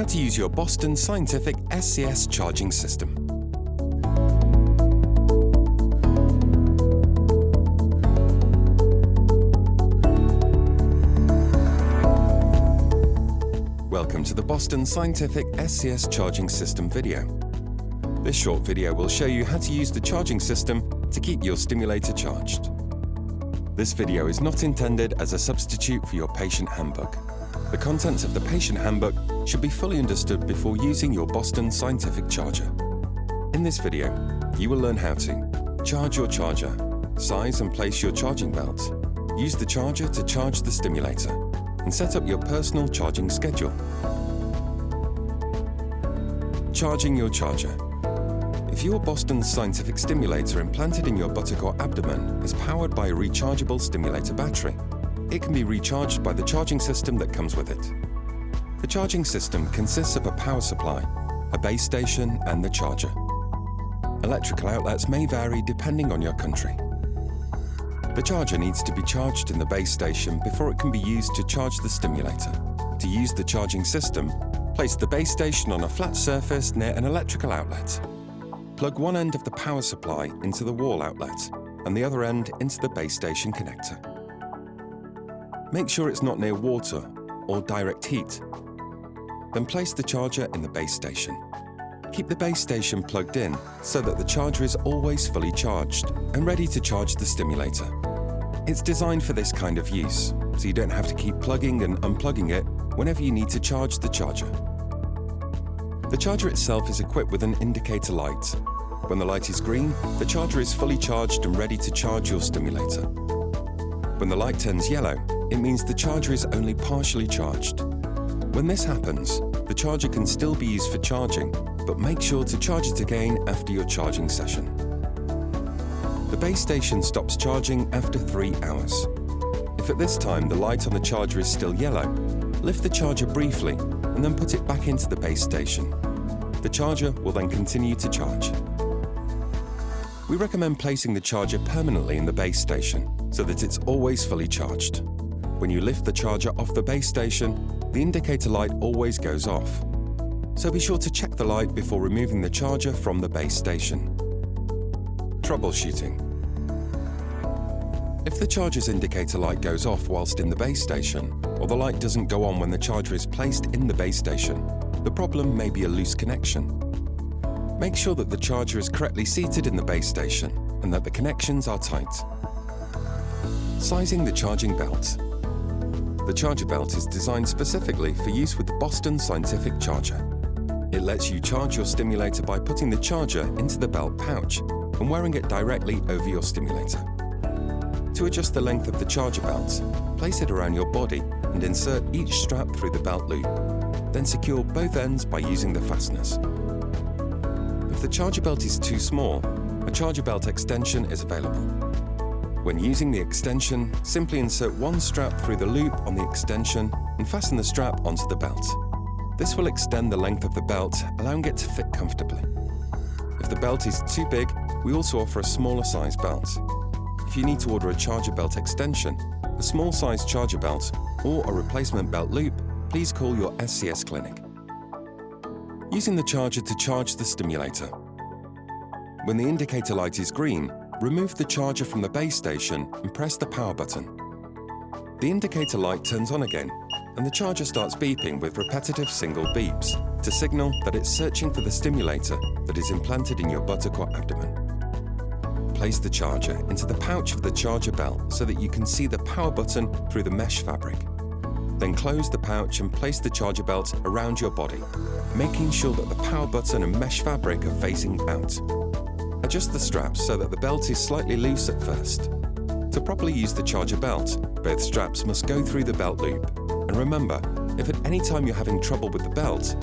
to use your Boston Scientific SCS charging system. Welcome to the Boston Scientific SCS charging system video. This short video will show you how to use the charging system to keep your stimulator charged. This video is not intended as a substitute for your patient handbook. The contents of the patient handbook should be fully understood before using your Boston Scientific charger. In this video, you will learn how to charge your charger, size and place your charging belt, use the charger to charge the stimulator, and set up your personal charging schedule. Charging your charger. If your Boston Scientific stimulator implanted in your buttock or abdomen is powered by a rechargeable stimulator battery, it can be recharged by the charging system that comes with it. The charging system consists of a power supply, a base station, and the charger. Electrical outlets may vary depending on your country. The charger needs to be charged in the base station before it can be used to charge the stimulator. To use the charging system, place the base station on a flat surface near an electrical outlet. Plug one end of the power supply into the wall outlet and the other end into the base station connector. Make sure it's not near water or direct heat. Then place the charger in the base station. Keep the base station plugged in so that the charger is always fully charged and ready to charge the stimulator. It's designed for this kind of use, so you don't have to keep plugging and unplugging it whenever you need to charge the charger. The charger itself is equipped with an indicator light. When the light is green, the charger is fully charged and ready to charge your stimulator. When the light turns yellow, it means the charger is only partially charged. When this happens, the charger can still be used for charging, but make sure to charge it again after your charging session. The base station stops charging after 3 hours. If at this time the light on the charger is still yellow, lift the charger briefly and then put it back into the base station. The charger will then continue to charge. We recommend placing the charger permanently in the base station so that it's always fully charged. When you lift the charger off the base station, the indicator light always goes off. So be sure to check the light before removing the charger from the base station. Troubleshooting. If the charger's indicator light goes off whilst in the base station, or the light doesn't go on when the charger is placed in the base station, the problem may be a loose connection. Make sure that the charger is correctly seated in the base station and that the connections are tight. Sizing the charging belt. The charger belt is designed specifically for use with the Boston Scientific charger. It lets you charge your stimulator by putting the charger into the belt pouch and wearing it directly over your stimulator. To adjust the length of the charger belt, place it around your body and insert each strap through the belt loop. Then secure both ends by using the fasteners. If the charger belt is too small, a charger belt extension is available. When using the extension, simply insert one strap through the loop on the extension and fasten the strap onto the belt. This will extend the length of the belt, allowing it to fit comfortably. If the belt is too big, we also offer a smaller size belt. If you need to order a charger belt extension, a small size charger belt, or a replacement belt loop, please call your SCS clinic. Using the charger to charge the stimulator. When the indicator light is green, remove the charger from the base station and press the power button. The indicator light turns on again, and the charger starts beeping with repetitive single beeps to signal that it's searching for the stimulator that is implanted in your buttock or abdomen. Place the charger into the pouch of the charger belt so that you can see the power button through the mesh fabric. Then close the pouch and place the charger belt around your body, making sure that the power button and mesh fabric are facing out. Adjust the straps so that the belt is slightly loose at first. To properly use the charger belt, both straps must go through the belt loop. And remember, if at any time you're having trouble with the belt,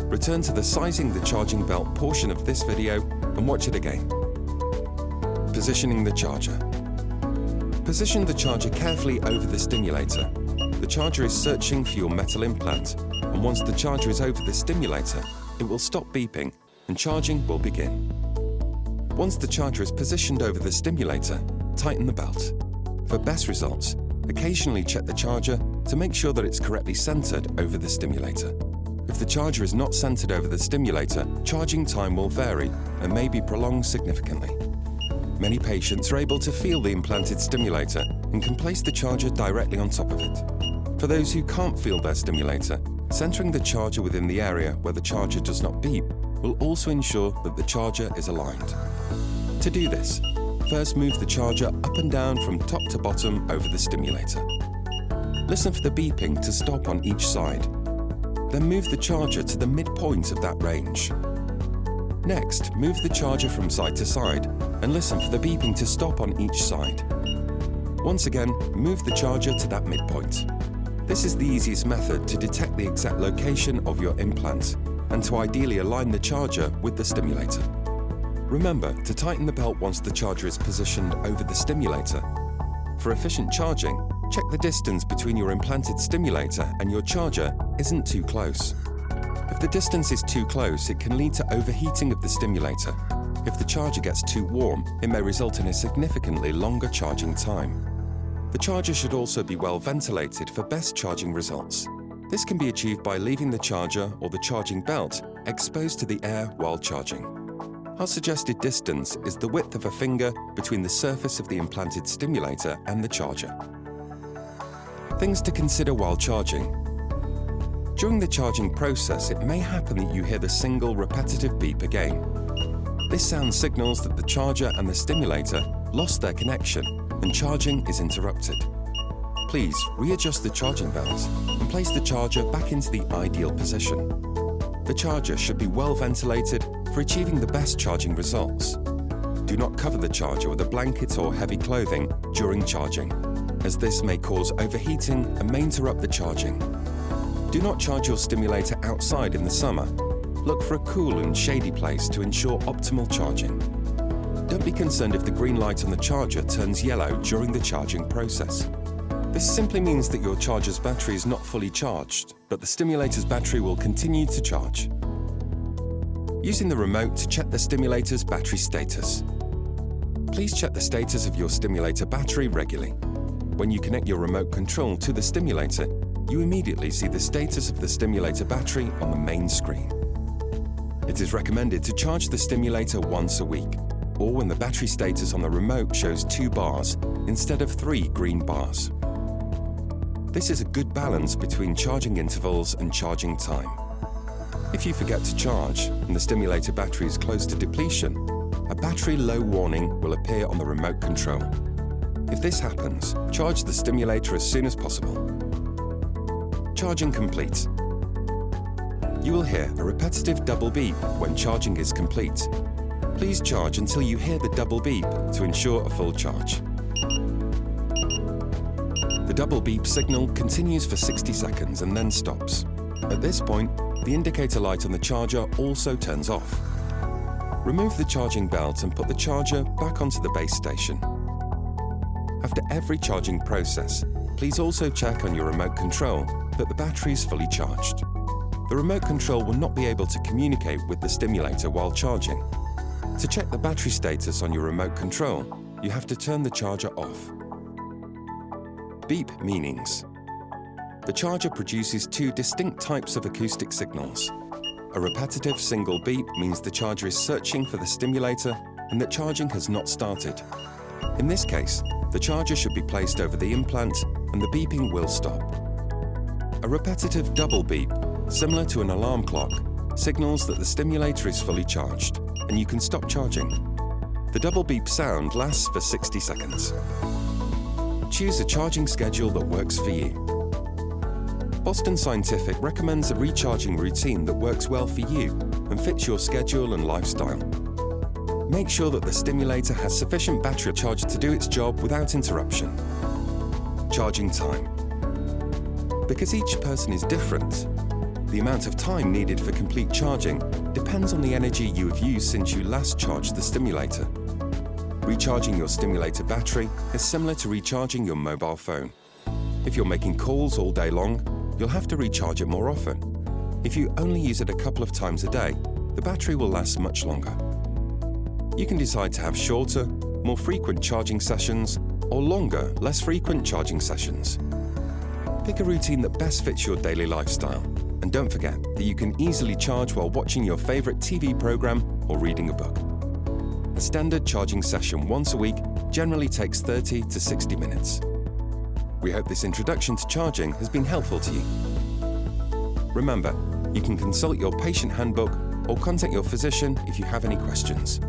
return to the sizing the charging belt portion of this video and watch it again. Positioning the charger. Position the charger carefully over the stimulator. The charger is searching for your metal implant, and once the charger is over the stimulator, it will stop beeping and charging will begin. Once the charger is positioned over the stimulator, tighten the belt. For best results, occasionally check the charger to make sure that it's correctly centered over the stimulator. If the charger is not centered over the stimulator, charging time will vary and may be prolonged significantly. Many patients are able to feel the implanted stimulator and can place the charger directly on top of it. For those who can't feel their stimulator, centering the charger within the area where the charger does not beep will also ensure that the charger is aligned. To do this, first move the charger up and down from top to bottom over the stimulator. Listen for the beeping to stop on each side. Then move the charger to the midpoint of that range. Next, move the charger from side to side and listen for the beeping to stop on each side. Once again, move the charger to that midpoint. This is the easiest method to detect the exact location of your implant and to ideally align the charger with the stimulator. Remember to tighten the belt once the charger is positioned over the stimulator. For efficient charging, check the distance between your implanted stimulator and your charger isn't too close. If the distance is too close, it can lead to overheating of the stimulator. If the charger gets too warm, it may result in a significantly longer charging time. The charger should also be well ventilated for best charging results. This can be achieved by leaving the charger or the charging belt exposed to the air while charging. Our suggested distance is the width of a finger between the surface of the implanted stimulator and the charger. Things to consider while charging. During the charging process, it may happen that you hear the single repetitive beep again. This sound signals that the charger and the stimulator lost their connection and charging is interrupted. Please readjust the charging belt and place the charger back into the ideal position. The charger should be well ventilated for achieving the best charging results. Do not cover the charger with a blanket or heavy clothing during charging, as this may cause overheating and may interrupt the charging. Do not charge your stimulator outside in the summer. Look for a cool and shady place to ensure optimal charging. Don't be concerned if the green light on the charger turns yellow during the charging process. This simply means that your charger's battery is not fully charged, but the stimulator's battery will continue to charge. Using the remote to check the stimulator's battery status. Please check the status of your stimulator battery regularly. When you connect your remote control to the stimulator, you immediately see the status of the stimulator battery on the main screen. It is recommended to charge the stimulator once a week, or when the battery status on the remote shows 2 bars instead of 3 green bars. This is a good balance between charging intervals and charging time. If you forget to charge and the stimulator battery is close to depletion, a battery low warning will appear on the remote control. If this happens, charge the stimulator as soon as possible. Charging complete. You will hear a repetitive double beep when charging is complete. Please charge until you hear the double beep to ensure a full charge. The double beep signal continues for 60 seconds and then stops. At this point, the indicator light on the charger also turns off. Remove the charging belt and put the charger back onto the base station. After every charging process, please also check on your remote control that the battery is fully charged. The remote control will not be able to communicate with the stimulator while charging. To check the battery status on your remote control, you have to turn the charger off. Beep meanings. The charger produces 2 distinct types of acoustic signals. A repetitive single beep means the charger is searching for the stimulator and that charging has not started. In this case, the charger should be placed over the implant and the beeping will stop. A repetitive double beep, similar to an alarm clock, signals that the stimulator is fully charged and you can stop charging. The double beep sound lasts for 60 seconds. Choose a charging schedule that works for you. Boston Scientific recommends a recharging routine that works well for you and fits your schedule and lifestyle. Make sure that the stimulator has sufficient battery charge to do its job without interruption. Charging time. Because each person is different, the amount of time needed for complete charging depends on the energy you have used since you last charged the stimulator. Recharging your stimulator battery is similar to recharging your mobile phone. If you're making calls all day long, you'll have to recharge it more often. If you only use it a couple of times a day, the battery will last much longer. You can decide to have shorter, more frequent charging sessions or longer, less frequent charging sessions. Pick a routine that best fits your daily lifestyle. And don't forget that you can easily charge while watching your favourite TV programme or reading a book. A standard charging session once a week generally takes 30 to 60 minutes. We hope this introduction to charging has been helpful to you. Remember, you can consult your patient handbook or contact your physician if you have any questions.